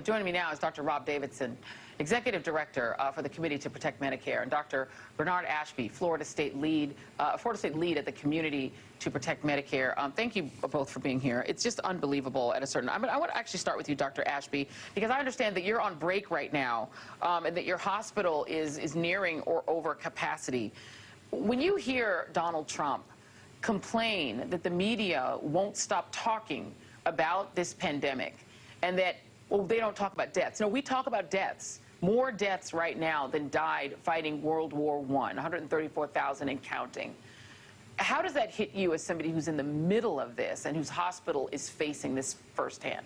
Joining me now is Dr. Rob Davidson, Executive Director for the Committee to Protect Medicare, and Dr. Bernard Ashby, Florida State lead at the Community to Protect Medicare. Thank you both for being here. It's just unbelievable at a certain... I want to actually start with you, Dr. Ashby, because I understand that you're on break right now and that your hospital is nearing or over capacity. When you hear Donald Trump complain that the media won't stop talking about this pandemic and that, well, they don't talk about deaths. No, we talk about deaths. More deaths right now than died fighting World War I, 134,000 and counting. How does that hit you as somebody who's in the middle of this and whose hospital is facing this firsthand?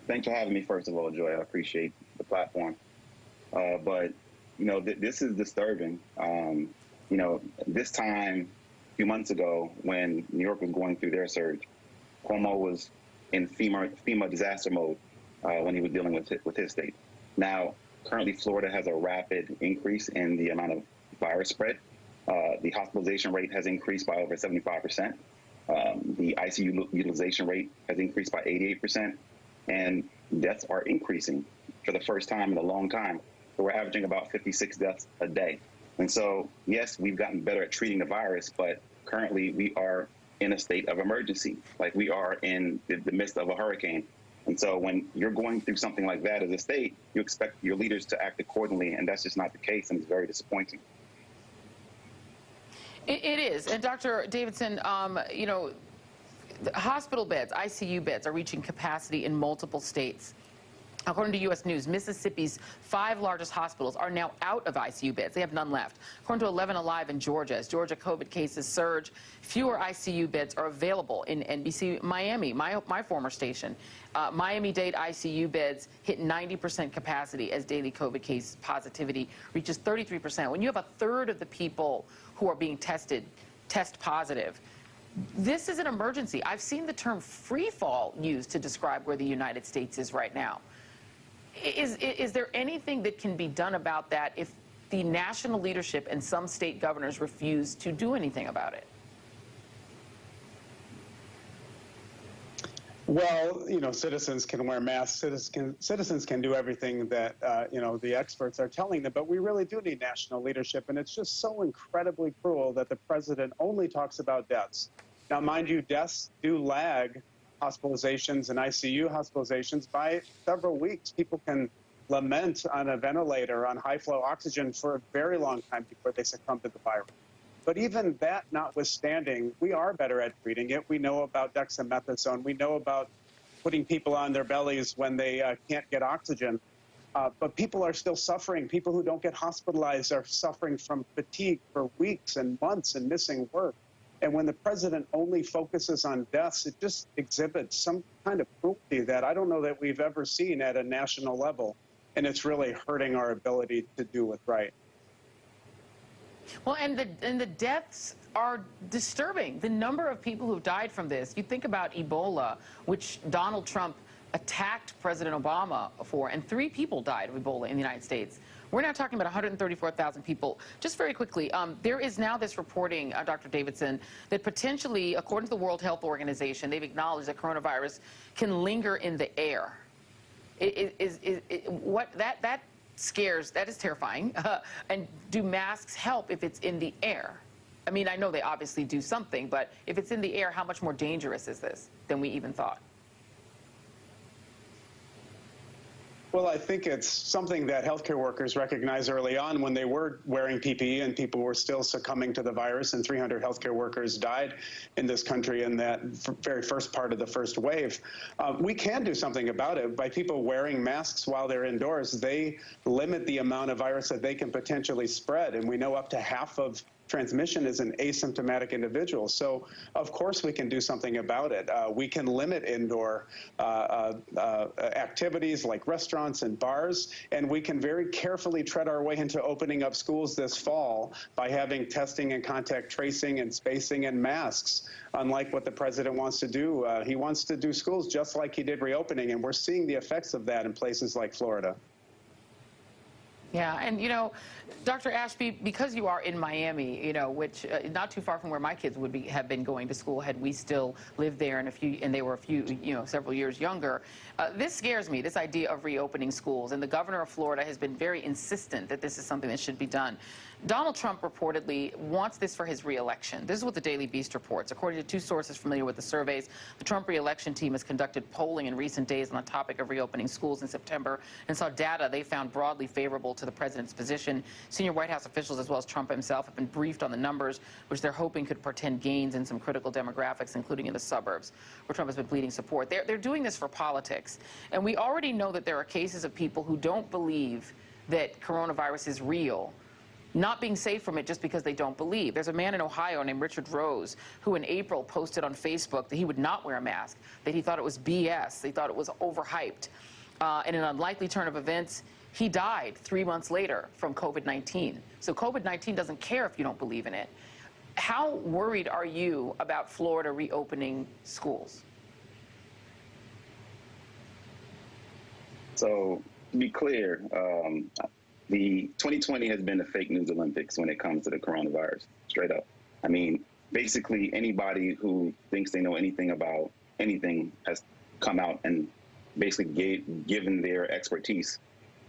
Thanks for having me, first of all, Joy. I appreciate the platform. But, you know, this is disturbing. You know, this time, a few months ago, when New York was going through their surge, Cuomo was in FEMA disaster mode when he was dealing with his state. Now, currently, Florida has a rapid increase in the amount of virus spread. The hospitalization rate has increased by over 75%. The ICU utilization rate has increased by 88%. And deaths are increasing for the first time in a long time. So we're averaging about 56 deaths a day. And so, yes, we've gotten better at treating the virus, but currently we are in a state of emergency, like we are in the midst of a hurricane. And so when you're going through something like that as a state, you expect your leaders to act accordingly, and that's just not the case, and it's very disappointing. It is. And Dr. Davidson, you know, the hospital beds, ICU beds, are reaching capacity in multiple states. According to U.S. News, Mississippi's 5 largest hospitals are now out of ICU beds. They have none left. According to 11 Alive in Georgia, as Georgia COVID cases surge, fewer ICU beds are available in NBC Miami, my former station. Miami-Dade ICU beds hit 90% capacity as daily COVID case positivity reaches 33%. When you have a third of the people who are being tested test positive, this is an emergency. I've seen the term free fall used to describe where the United States is right now. Is there anything that can be done about that if the national leadership and some state governors refuse to do anything about it? Well, you know, citizens can wear masks. Citizens can do everything that, you know, the experts are telling them. But we really do need national leadership. And it's just so incredibly cruel that the president only talks about deaths. Now, mind you, deaths do lag hospitalizations and ICU hospitalizations by several weeks. People can lament on a ventilator, on high-flow oxygen for a very long time before they succumb to the virus. But even that notwithstanding, we are better at treating it. We know about dexamethasone. We know about putting people on their bellies when they can't get oxygen. But people are still suffering. People who don't get hospitalized are suffering from fatigue for weeks and months and missing work. And when the president only focuses on deaths, it just exhibits some kind of cruelty that I don't know that we've ever seen at a national level. And it's really hurting our ability to do what's right. Well, and the deaths are disturbing. The number of people who've died from this. You think about Ebola, which Donald Trump attacked President Obama for, and 3 people died of Ebola in the United States. We're now talking about 134,000 people. Just very quickly, there is now this reporting, Dr. Davidson, that potentially, according to the World Health Organization, they've acknowledged that coronavirus can linger in the air. That scares, that is terrifying. And do masks help if it's in the air? I mean, I know they obviously do something, but if it's in the air, how much more dangerous is this than we even thought? Well, I think it's something that healthcare workers recognized early on when they were wearing PPE and people were still succumbing to the virus, and 300 healthcare workers died in this country in that very first part of the first wave. We can do something about it. By people wearing masks while they're indoors, they limit the amount of virus that they can potentially spread, and we know up to half of transmission is an asymptomatic individual. So, of course, we can do something about it. We can limit indoor activities like restaurants and bars, and we can very carefully tread our way into opening up schools this fall by having testing and contact tracing and spacing and masks, unlike what the president wants to do. He wants to do schools just like he did reopening, and we're seeing the effects of that in places like Florida. Yeah, and Dr. Ashby, because you are in Miami, which not too far from where my kids would have been going to school had we still lived there, and they were several years younger. This scares me, this idea of reopening schools, and the governor of Florida has been very insistent that this is something that should be done. Donald Trump reportedly wants this for his re-election. This is what the Daily Beast reports. According to two sources familiar with the surveys, the Trump re-election team has conducted polling in recent days on the topic of reopening schools in September and saw data they found broadly favorable to the president's position. Senior White House officials, as well as Trump himself, have been briefed on the numbers, which they're hoping could portend gains in some critical demographics, including in the suburbs, where Trump has been pleading support. They're doing this for politics. And we already know that there are cases of people who don't believe that coronavirus is real, not being safe from it just because they don't believe. There's a man in Ohio named Richard Rose who in April posted on Facebook that he would not wear a mask, that he thought it was BS, he thought it was overhyped. In an unlikely turn of events, he died 3 months later from COVID-19. So COVID-19 doesn't care if you don't believe in it. How worried are you about Florida reopening schools? So to be clear, the 2020 has been the fake news Olympics when it comes to the coronavirus, straight up. I mean, basically anybody who thinks they know anything about anything has come out and basically given their expertise.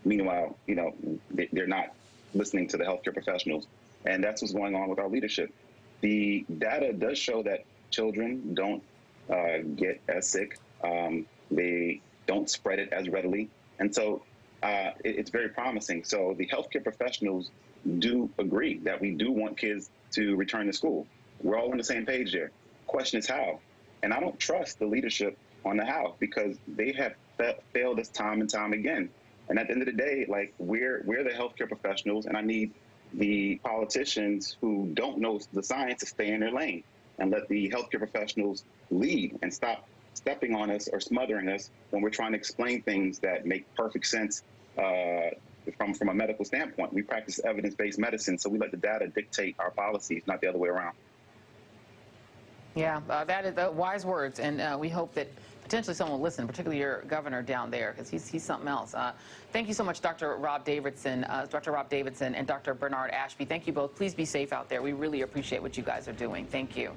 Meanwhile, they're not listening to the healthcare professionals. And that's what's going on with our leadership. The data does show that children don't get as sick. They don't spread it as readily. And so it's very promising. So the healthcare professionals do agree that we do want kids to return to school. We're all on the same page there. Question is how. And I don't trust the leadership on the how, because they have failed us time and time again. And at the end of the day, like, we're the healthcare professionals, and I need the politicians who don't know the science to stay in their lane and let the healthcare professionals lead and stop stepping on us or smothering us when we're trying to explain things that make perfect sense from a medical standpoint. We practice evidence-based medicine, so we let the data dictate our policies, not the other way around. Yeah, that is wise words, and we hope that potentially someone will listen, particularly your governor down there, because he's something else. Thank you so much, Dr. Rob Davidson, and Dr. Bernard Ashby. Thank you both. Please be safe out there. We really appreciate what you guys are doing. Thank you.